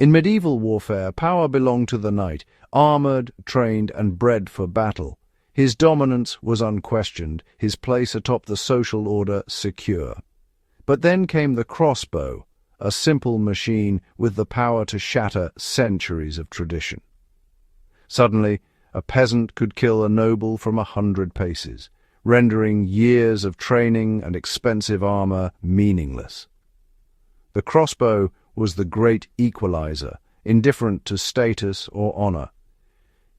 In medieval warfare, power belonged to the knight, armored, trained, and bred for battle. His dominance was unquestioned, his place atop the social order secure. But then came the crossbow, a simple machine with the power to shatter centuries of tradition. Suddenly, a peasant could kill a noble from 100 paces, rendering years of training and expensive armor meaningless. The crossbow was the great equalizer, indifferent to status or honor.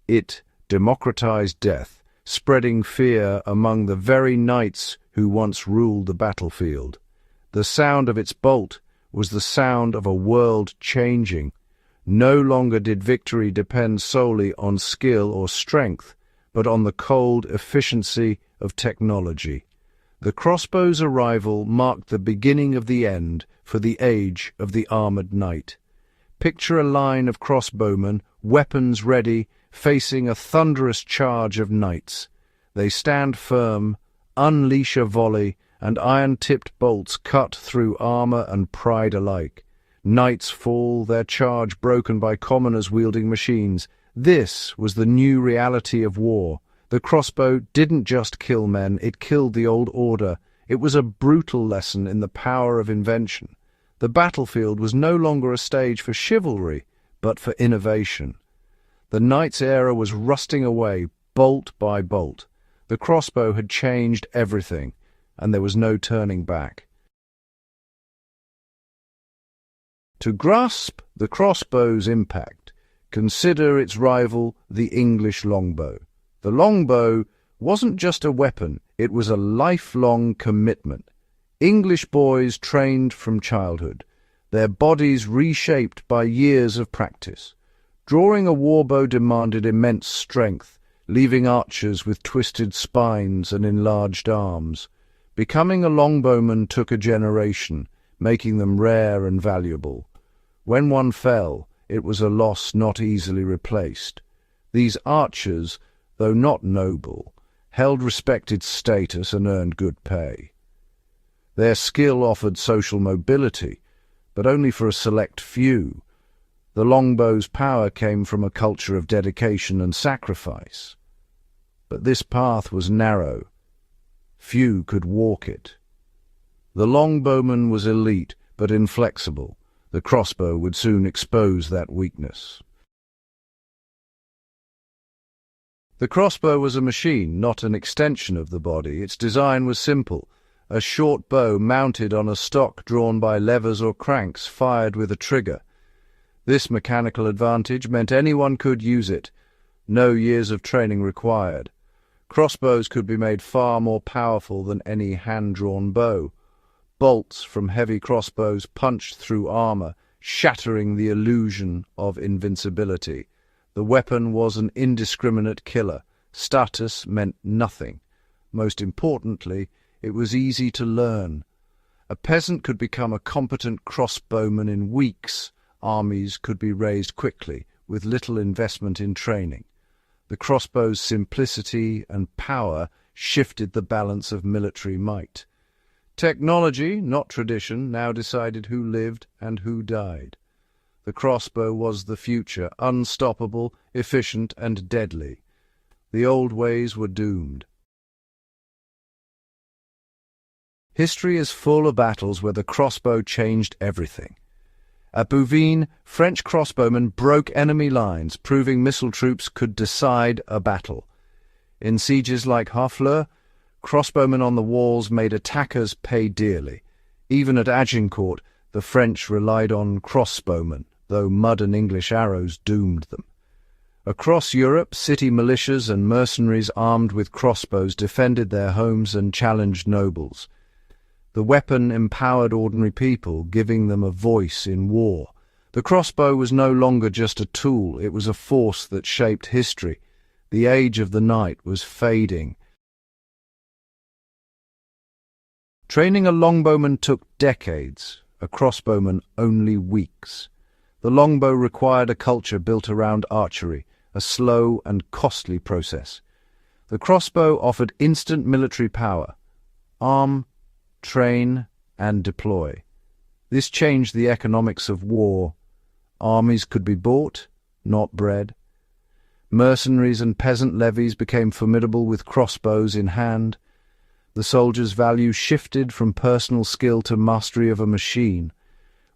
It democratized death, spreading fear among the very knights who once ruled the battlefield. The sound of its bolt was the sound of a world changing. No longer did victory depend solely on skill or strength, but on the cold efficiency of technology. The crossbow's arrival marked the beginning of the end for the age of the armored knight. Picture a line of crossbowmen, weapons ready, facing a thunderous charge of knights. They stand firm, unleash a volley, and iron-tipped bolts cut through armor and pride alike. Knights fall, their charge broken by commoners wielding machines. This was the new reality of war. The crossbow didn't just kill men, it killed the old order. It was a brutal lesson in the power of invention. The battlefield was no longer a stage for chivalry, but for innovation. The knight's era was rusting away, bolt by bolt. The crossbow had changed everything, and there was no turning back. To grasp the crossbow's impact, consider its rival, the English longbow. The longbow wasn't just a weapon, it was a lifelong commitment. English boys trained from childhood, their bodies reshaped by years of practice. Drawing a warbow demanded immense strength, leaving archers with twisted spines and enlarged arms. Becoming a longbowman took a generation, making them rare and valuable. When one fell, it was a loss not easily replaced. These archers, though not noble, held respected status and earned good pay. Their skill offered social mobility, but only for a select few. The longbow's power came from a culture of dedication and sacrifice. But this path was narrow. Few could walk it. The longbowman was elite, but inflexible. The crossbow would soon expose that weakness. The crossbow was a machine, not an extension of the body. Its design was simple. A short bow mounted on a stock drawn by levers or cranks, fired with a trigger. This mechanical advantage meant anyone could use it. No years of training required. Crossbows could be made far more powerful than any hand-drawn bow. Bolts from heavy crossbows punched through armor, shattering the illusion of invincibility. The weapon was an indiscriminate killer. Status meant nothing. Most importantly, it was easy to learn. A peasant could become a competent crossbowman in weeks. Armies could be raised quickly, with little investment in training. The crossbow's simplicity and power shifted the balance of military might. Technology, not tradition, now decided who lived and who died. The crossbow was the future, unstoppable, efficient, and deadly. The old ways were doomed. History is full of battles where the crossbow changed everything. At Bouvines, French crossbowmen broke enemy lines, proving missile troops could decide a battle. In sieges like Harfleur, crossbowmen on the walls made attackers pay dearly. Even at Agincourt, the French relied on crossbowmen, though mud and English arrows doomed them. Across Europe, city militias and mercenaries armed with crossbows defended their homes and challenged nobles. The weapon empowered ordinary people, giving them a voice in war. The crossbow was no longer just a tool, it was a force that shaped history. The age of the knight was fading. Training a longbowman took decades, a crossbowman only weeks. The longbow required a culture built around archery, a slow and costly process. The crossbow offered instant military power. Arm, train, and deploy. This changed the economics of war. armies could be bought, not bred. Mercenaries and peasant levies became formidable with crossbows in hand. The soldiers' value shifted from personal skill to mastery of a machine.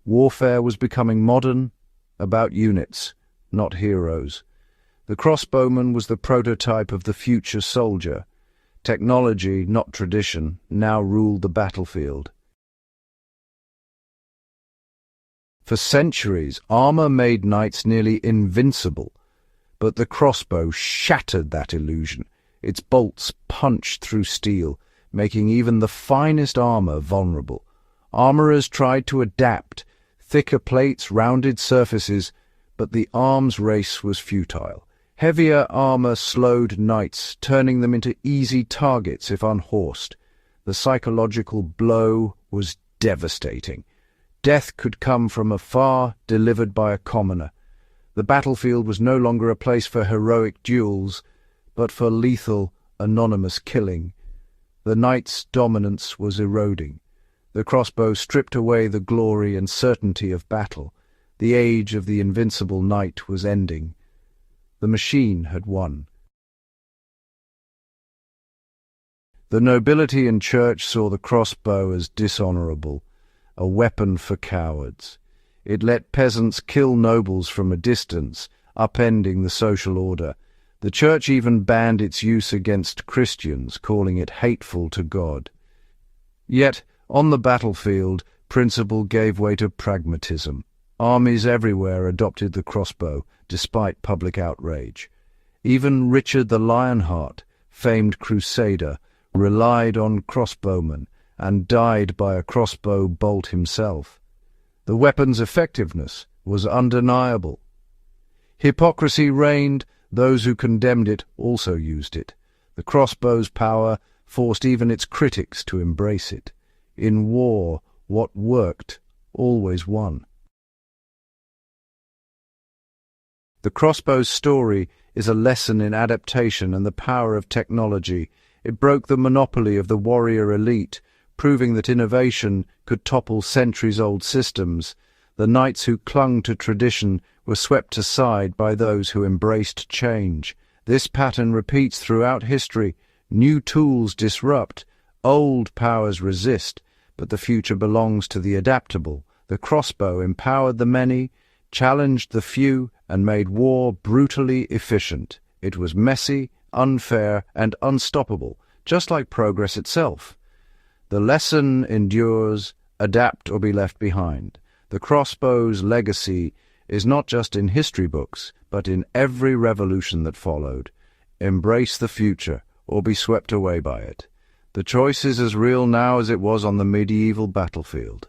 Warfare was becoming modern, about units, not heroes. The crossbowman was the prototype of the future soldier. Technology, not tradition, now ruled the battlefield. For centuries, armor made knights nearly invincible, but the crossbow shattered that illusion. Its bolts punched through steel, making even the finest armor vulnerable. Armorers tried to adapt, thicker plates, rounded surfaces, but the arms race was futile. Heavier armor slowed knights, turning them into easy targets if unhorsed. The psychological blow was devastating. Death could come from afar, delivered by a commoner. The battlefield was no longer a place for heroic duels, but for lethal, anonymous killing. The knight's dominance was eroding. The crossbow stripped away the glory and certainty of battle. The age of the invincible knight was ending. The machine had won. The nobility and church saw the crossbow as dishonorable, a weapon for cowards. It let peasants kill nobles from a distance, upending the social order. The church even banned its use against Christians, calling it hateful to God. Yet, on the battlefield, principle gave way to pragmatism. Armies everywhere adopted the crossbow, despite public outrage. Even Richard the Lionheart, famed crusader, relied on crossbowmen and died by a crossbow bolt himself. The weapon's effectiveness was undeniable. Hypocrisy reigned. Those who condemned it also used it. The crossbow's power forced even its critics to embrace it. In war, what worked always won. The crossbow's story is a lesson in adaptation and the power of technology. It broke the monopoly of the warrior elite, proving that innovation could topple centuries-old systems. The knights who clung to tradition were swept aside by those who embraced change. This pattern repeats throughout history. New tools disrupt, old powers resist, but the future belongs to the adaptable. The crossbow empowered the many, challenged the few, and made war brutally efficient. It was messy, unfair, and unstoppable, just like progress itself. The lesson endures: adapt or be left behind. The crossbow's legacy is not just in history books, but in every revolution that followed. Embrace the future, or be swept away by it. The choice is as real now as it was on the medieval battlefield.